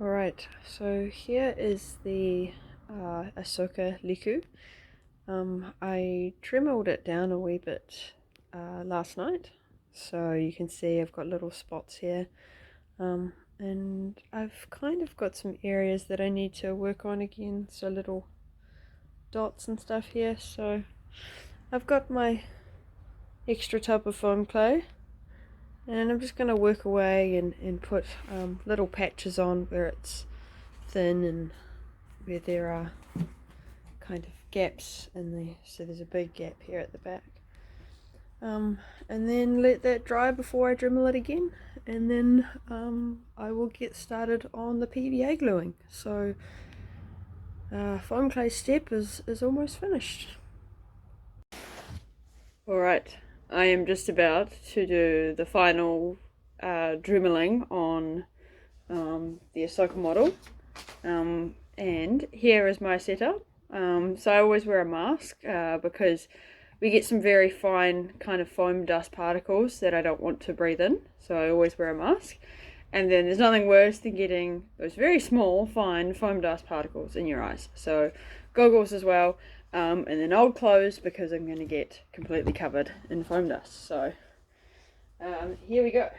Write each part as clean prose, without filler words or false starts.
Alright, so here is the Ahsoka Lekku. I dremeled it down a wee bit last night, so you can see I've got little spots here, and I've kind of got some areas that I need to work on again, so little dots and stuff here. So I've got my extra tub of foam clay, and I'm just going to work away and put little patches on where it's thin and where there are kind of gaps in there. So there's a big gap here at the back. And then let that dry before I Dremel it again, and then I will get started on the PVA gluing. So foam clay step is almost finished. Alright, I am just about to do the final dremeling on the Ahsoka model, and here is my setup. So I always wear a mask because we get some very fine kind of foam dust particles that I don't want to breathe in, so I always wear a mask. And then there's nothing worse than getting those very small fine foam dust particles in your eyes, so goggles as well. And then old clothes because I'm going to get completely covered in foam dust. So here we go.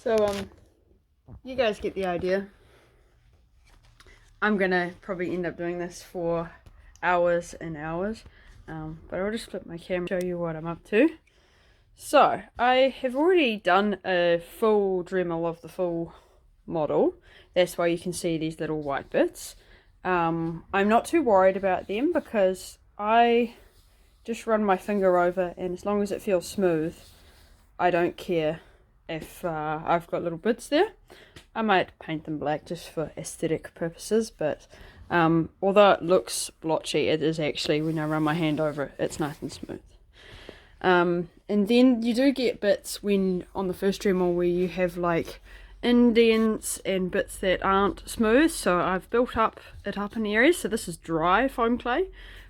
So you guys get the idea. I'm gonna probably end up doing this for hours and hours, but I'll just flip my camera to show you what I'm up to. So I have already done a full Dremel of the full model. That's why you can see these little white bits. I'm not too worried about them because I just run my finger over, and as long as it feels smooth, I don't care if I've got little bits there. I might paint them black just for aesthetic purposes, but although it looks blotchy, it is actually, when I run my hand over it, it's nice and smooth. And then you do get bits when on the first Dremel where you have like indents and bits that aren't smooth, so I've built it up in areas. So this is dry foam clay,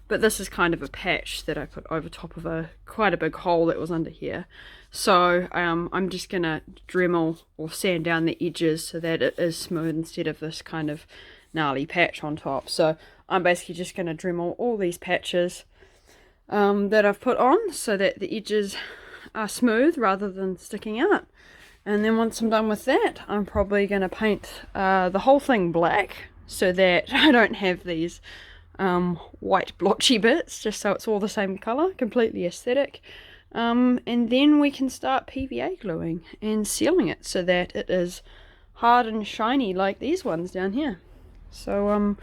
but this is kind of a patch that I put over top of quite a big hole that was under here. So I'm just gonna Dremel or sand down the edges so that it is smooth instead of this kind of gnarly patch on top. So I'm basically just gonna Dremel all these patches that I've put on so that the edges are smooth rather than sticking out. And then once I'm done with that, I'm probably going to paint the whole thing black so that I don't have these white blotchy bits, just so it's all the same colour, completely aesthetic. And then we can start PVA gluing and sealing it so that it is hard and shiny like these ones down here. So I'm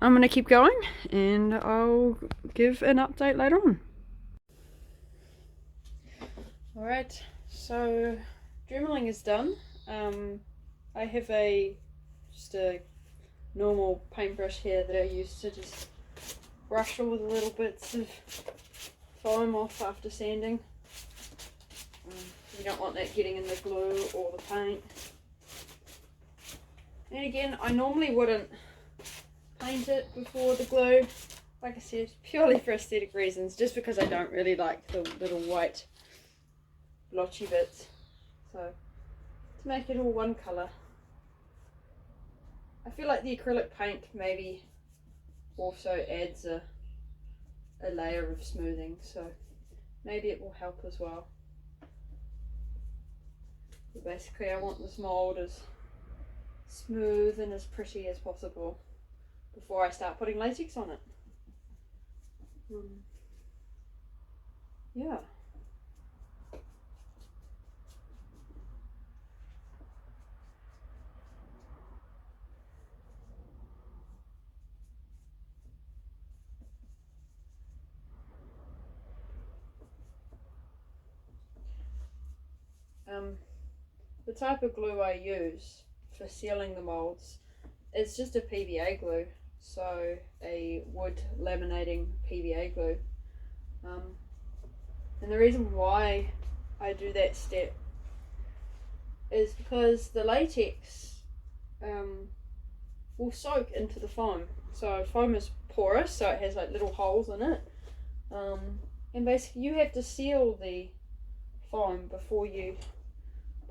going to keep going and I'll give an update later on. Alright, so dremeling is done. I have just a normal paintbrush here that I use to just brush all the little bits of foam off after sanding. You don't want that getting in the glue or the paint. And again, I normally wouldn't paint it before the glue, like I said, purely for aesthetic reasons, just because I don't really like the little white blotchy bits. So, to make it all one colour. I feel like the acrylic paint maybe also adds a layer of smoothing, so maybe it will help as well. But basically I want this mould as smooth and as pretty as possible before I start putting latex on it. Yeah. The type of glue I use for sealing the moulds is just a PVA glue, so a wood laminating PVA glue. And the reason why I do that step is because the latex will soak into the foam. So foam is porous, so it has like little holes in it. And basically you have to seal the foam before you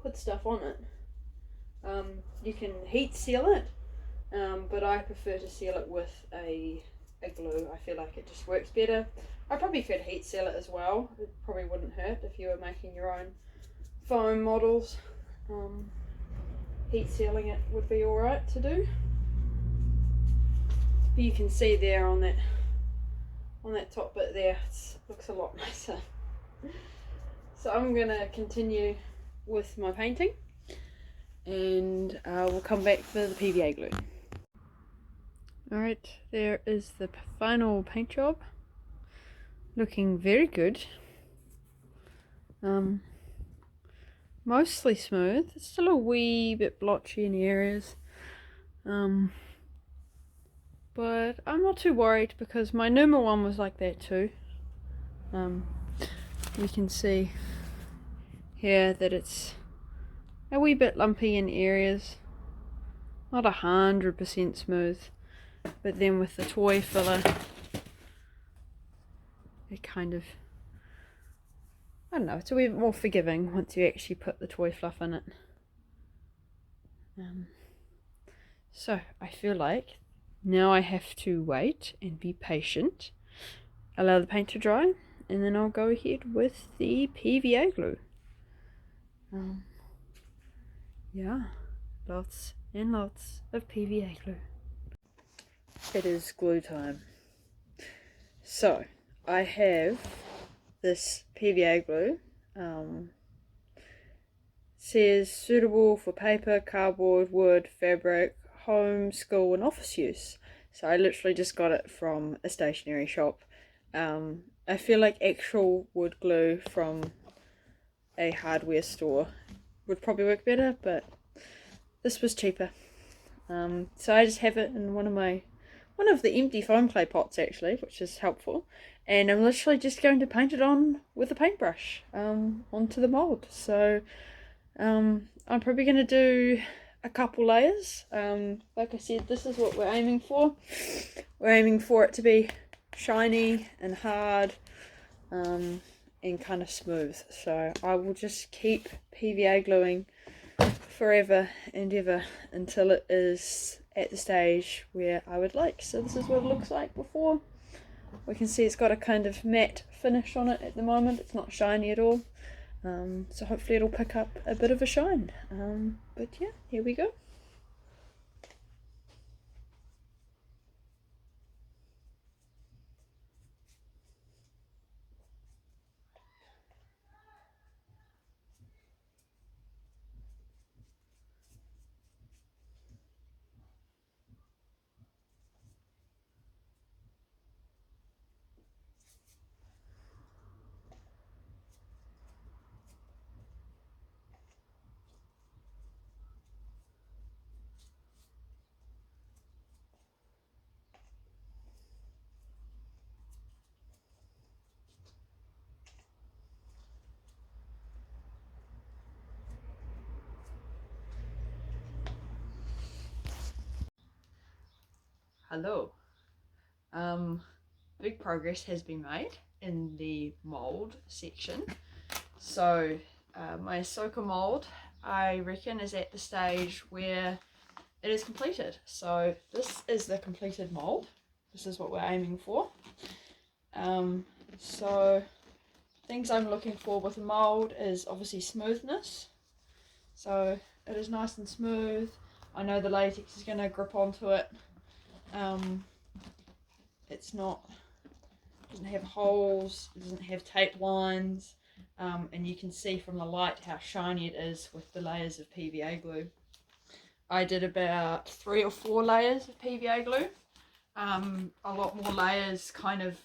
put stuff on it. You can heat seal it, but I prefer to seal it with a glue. I feel like it just works better. I probably could heat seal it as well. It probably wouldn't hurt if you were making your own foam models. Heat sealing it would be alright to do. But you can see there on that top bit there, it looks a lot nicer. So I'm going to continue with my painting, and we'll come back for the PVA glue. Alright, there is the final paint job. Looking very good. Mostly smooth. It's still a wee bit blotchy in areas. But I'm not too worried because my Numa one was like that too. You can see here that it's a wee bit lumpy in areas. Not 100% smooth. But then with the toy filler, it kind of, I don't know, it's a wee bit more forgiving once you actually put the toy fluff in it. So I feel like now I have to wait and be patient, allow the paint to dry, and then I'll go ahead with the PVA glue. Yeah, lots and lots of PVA glue. It is glue time. So I have this PVA glue. Says suitable for paper, cardboard, wood, fabric, home, school and office use. So I literally just got it from a stationery shop. I feel like actual wood glue from a hardware store would probably work better, but this was cheaper. So I just have it in one of the empty foam clay pots actually, which is helpful. And I'm literally just going to paint it on with a paintbrush onto the mould. So I'm probably going to do a couple layers. Like I said, this is what we're aiming for. We're aiming for it to be shiny and hard and kind of smooth. So I will just keep PVA gluing forever and ever until it is at the stage where I would like. So this is what it looks like before. We can see it's got a kind of matte finish on it at the moment. It's not shiny at all. So hopefully it'll pick up a bit of a shine. But yeah, here we go. Hello. Big progress has been made in the mould section. So my Ahsoka mould, I reckon, is at the stage where it is completed. So this is the completed mould. This is what we're aiming for. So things I'm looking for with a mould is obviously smoothness. So it is nice and smooth. I know the latex is going to grip onto it. It's not, doesn't have holes, it doesn't have tape lines, and you can see from the light how shiny it is with the layers of PVA glue. I did about 3 or 4 layers of PVA glue, a lot more layers kind of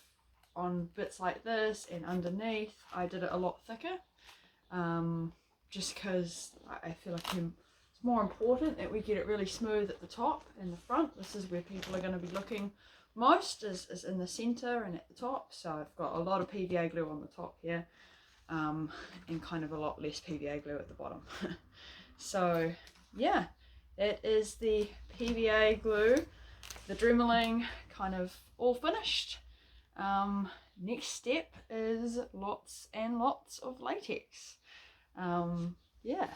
on bits like this and underneath. I did it a lot thicker, just because I feel like it's more important that we get it really smooth at the top and the front. This is where people are going to be looking most, is in the center and at the top. So I've got a lot of PVA glue on the top here, and kind of a lot less PVA glue at the bottom. So yeah, it is the PVA glue, the dremeling kind of all finished. Next step is lots and lots of latex. Yeah,